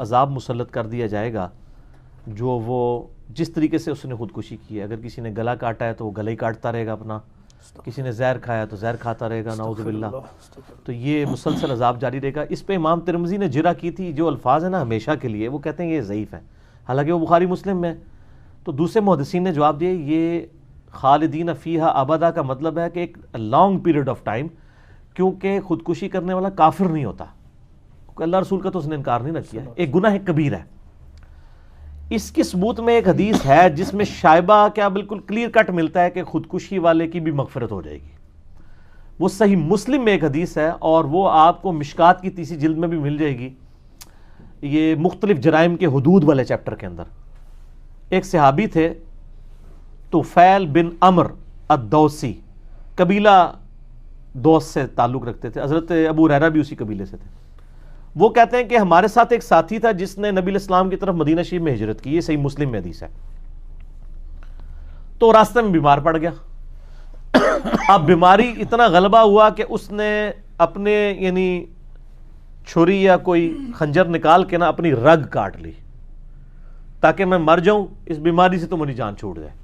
عذاب مسلط کر دیا جائے گا جو وہ جس طریقے سے اس نے خودکشی کی ہے. اگر کسی نے گلا کاٹا ہے تو وہ گلا ہی کاٹتا رہے گا اپنا, کسی نے زہر کھایا تو زہر کھاتا رہے گا, نعوذ باللہ. تو یہ مسلسل عذاب جاری رہے گا. اس پہ امام ترمذی نے جرح کی تھی, جو الفاظ ہیں نا ہمیشہ کے لیے, وہ کہتے ہیں یہ ضعیف ہے, حالانکہ وہ بخاری مسلم میں. تو دوسرے محدثین نے جواب دیا یہ خالدین فیہا ابدا کا مطلب ہے کہ ایک لانگ پیریڈ آف ٹائم, کیونکہ خودکشی کرنے والا کافر نہیں ہوتا, اللہ رسول کا تو اس نے انکار نہیں نہ کیا, ایک گناہ کبیر ہے. اس کی ثبوت میں ایک حدیث ہے جس میں شائبہ کیا بالکل کلیئر کٹ ملتا ہے کہ خودکشی والے کی بھی مغفرت ہو جائے گی. وہ صحیح مسلم میں ایک حدیث ہے, اور وہ آپ کو مشکات کی تیسری جلد میں بھی مل جائے گی, یہ مختلف جرائم کے حدود والے چیپٹر کے اندر. ایک صحابی تھے طفیل بن عمر الدوسی, قبیلہ دوس سے تعلق رکھتے تھے, حضرت ابو ہریرہ بھی اسی قبیلے سے تھے. وہ کہتے ہیں کہ ہمارے ساتھ ایک ساتھی تھا جس نے نبی الاسلام کی طرف مدینہ شریف میں ہجرت کی, یہ صحیح مسلم میں حدیث ہے. تو راستے میں بیمار پڑ گیا. اب بیماری اتنا غلبہ ہوا کہ اس نے اپنے یعنی چھری یا کوئی خنجر نکال کے نا اپنی رگ کاٹ لی تاکہ میں مر جاؤں اس بیماری سے تو میری جان چھوٹ جائے.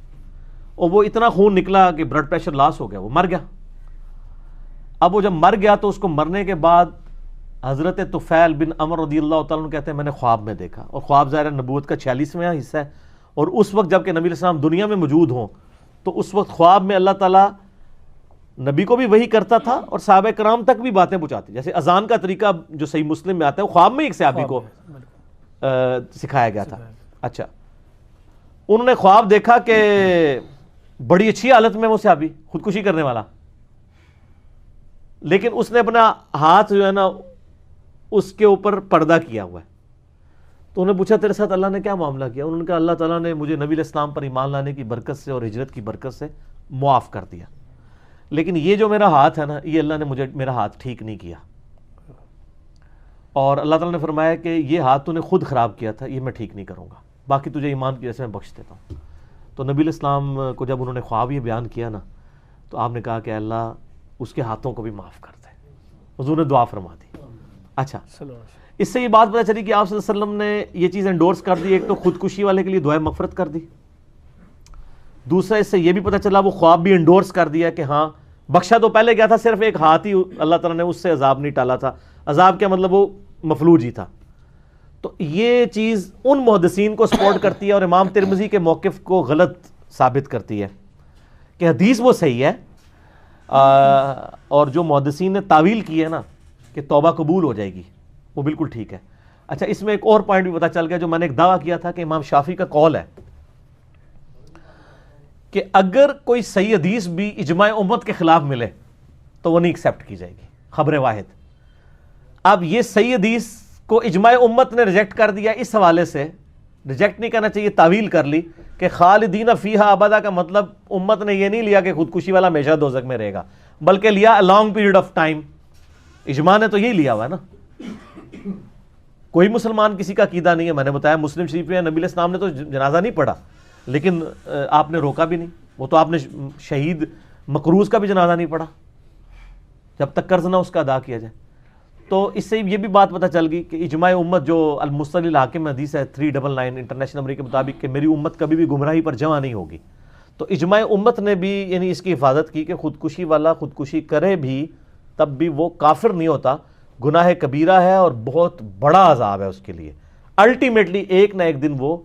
اور وہ اتنا خون نکلا کہ بلڈ پریشر لاس ہو گیا, وہ مر گیا. اب وہ جب مر گیا تو اس کو مرنے کے بعد حضرت طفیل بن عمر رضی اللہ تعالیٰ عنہ کہتے ہیں میں نے خواب میں دیکھا, اور خواب ظاہر نبوت کا 46واں حصہ ہے, اور اس وقت جب کہ نبی علیہ السلام دنیا میں موجود ہوں تو اس وقت خواب میں اللہ تعالیٰ نبی کو بھی وحی کرتا تھا اور صحابہ کرام تک بھی باتیں پہنچاتی. جیسے اذان کا طریقہ جو صحیح مسلم میں آتا ہے, وہ خواب میں ایک صحابی کو سکھایا گیا تھا. اچھا, انہوں نے خواب دیکھا کہ بڑی اچھی حالت میں وہ صحابی خودکشی کرنے والا, لیکن اس نے اپنا ہاتھ جو ہے نا اس کے اوپر پردہ کیا ہوا ہے. تو انہوں نے پوچھا تیرے ساتھ اللہ نے کیا معاملہ کیا؟ انہوں نے کہا اللہ تعالیٰ نے مجھے نبی علیہ السلام پر ایمان لانے کی برکت سے اور ہجرت کی برکت سے معاف کر دیا, لیکن یہ جو میرا ہاتھ ہے نا, یہ اللہ نے مجھے میرا ہاتھ ٹھیک نہیں کیا, اور اللہ تعالیٰ نے فرمایا کہ یہ ہاتھ تو نے خود خراب کیا تھا, یہ میں ٹھیک نہیں کروں گا, باقی تجھے ایمان کی وجہ سے میں بخش دیتا ہوں. تو نبی علیہ السلام کو جب انہوں نے خواب یہ بیان کیا نا, تو آپ نے کہا کہ اللہ اس کے ہاتھوں کو بھی معاف کر دے. حضور نے دعا فرما دی. اچھا, اس سے یہ بات پتہ چلی کہ آپ صلی اللہ علیہ وسلم نے یہ چیز انڈورس کر دی, ایک تو خودکشی والے کے لیے دعائے مغفرت کر دی, دوسرا اس سے یہ بھی پتہ چلا وہ خواب بھی انڈورس کر دیا کہ ہاں بخشا تو پہلے گیا تھا, صرف ایک ہاتھ ہی اللہ تعالیٰ نے اس سے عذاب نہیں ٹالا تھا. عذاب کیا مطلب, وہ مفلوج ہی تھا. تو یہ چیز ان محدثین کو سپورٹ کرتی ہے اور امام ترمذی کے موقف کو غلط ثابت کرتی ہے کہ حدیث وہ صحیح ہے, اور جو محدثین نے تعویل کی ہے نا کہ توبہ قبول ہو جائے گی, وہ بالکل ٹھیک ہے. اچھا, اس میں ایک اور پوائنٹ بھی پتا چل گیا جو میں نے ایک دعویٰ کیا تھا کہ امام شافعی کا قول ہے کہ اگر کوئی صحیح حدیث بھی اجماع امت کے خلاف ملے تو وہ نہیں ایکسیپٹ کی جائے گی, خبر واحد. اب یہ صحیح حدیث کو اجماع امت نے ریجیکٹ کر دیا, اس حوالے سے ریجیکٹ نہیں کرنا چاہیے, تعویل کر لی کہ خالدین فیہا ابدا کا مطلب امت نے یہ نہیں لیا کہ خودکشی والا ہمیشہ دوزخ میں رہے گا, بلکہ لیا لانگ پیریڈ آف ٹائم. اجماع نے تو یہی لیا ہوا ہے نا. کوئی مسلمان کسی کا عقیدہ نہیں ہے, میں نے بتایا مسلم شریف میں نبی علیہ السلام نے تو جنازہ نہیں پڑھا, لیکن آپ نے روکا بھی نہیں. وہ تو آپ نے شہید مقروض کا بھی جنازہ نہیں پڑھا جب تک قرض نہ اس کا ادا کیا جائے. تو اس سے یہ بھی بات پتہ چل گئی کہ اجماع امت جو المصطلح الحاکم حدیث ہے 399 انٹرنیشنل نمبر کے مطابق کہ میری امت کبھی بھی گمراہی پر جمع نہیں ہوگی, تو اجماع امت نے بھی یعنی اس کی حفاظت کی کہ خودکشی والا خودکشی کرے بھی تب بھی وہ کافر نہیں ہوتا, گناہ کبیرہ ہے اور بہت بڑا عذاب ہے اس کے لیے. الٹیمیٹلی ایک نہ ایک دن وہ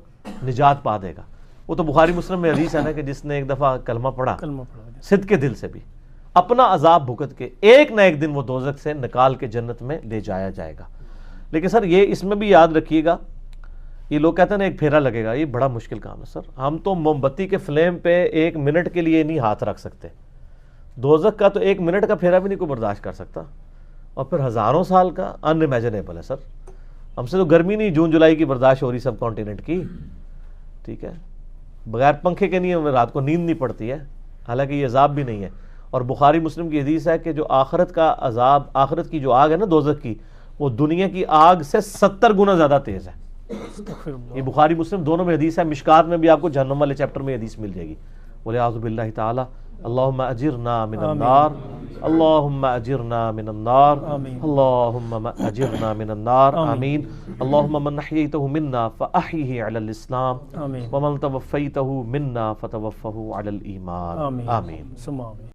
نجات پا دے گا. وہ تو بخاری مسلم میں حدیث ہے نا کہ جس نے ایک دفعہ کلمہ پڑھا صدق کے دل سے بھی, اپنا عذاب بھگت کے ایک نہ ایک دن وہ دوزخ سے نکال کے جنت میں لے جایا جائے گا. لیکن سر یہ اس میں بھی یاد رکھیے گا, یہ لوگ کہتے ہیں نا ایک پھیرا لگے گا, یہ بڑا مشکل کام ہے سر. ہم تو موم بتی کے فلیم پہ ایک منٹ کے لیے نہیں ہاتھ رکھ سکتے, دوزخ کا تو ایک منٹ کا پھیرا بھی نہیں کوئی برداشت کر سکتا, اور پھر ہزاروں سال کا ان امیجنیبل ہے سر. ہم سے تو گرمی نہیں جون جولائی کی برداشت ہو رہی سب کانٹیننٹ کی, ٹھیک ہے, بغیر پنکھے کے نہیں رات کو نیند نہیں پڑتی ہے, حالانکہ یہ عذاب بھی نہیں ہے. اور بخاری مسلم کی حدیث ہے کہ جو آخرت کا عذاب, آخرت کی جو آگ ہے نا دوزخ کی, وہ دنیا کی آگ سے 70 گنا زیادہ تیز ہے. یہ بخاری مسلم دونوں میں حدیث ہے. مشکات میں بھی آپ کو جہنم والے چیپٹر میں حدیث مل جائے گی. وَلِعَاذُ بِاللَّهِ تعالی. اللہم اجرنا من النار اللہم اجرنا من النار اللہم اجرنا من النار آمین اللہم من احییتہ منا فاحیہ علی الاسلام ومن توفیتہ منا فتوفہ علی الایمان آمین.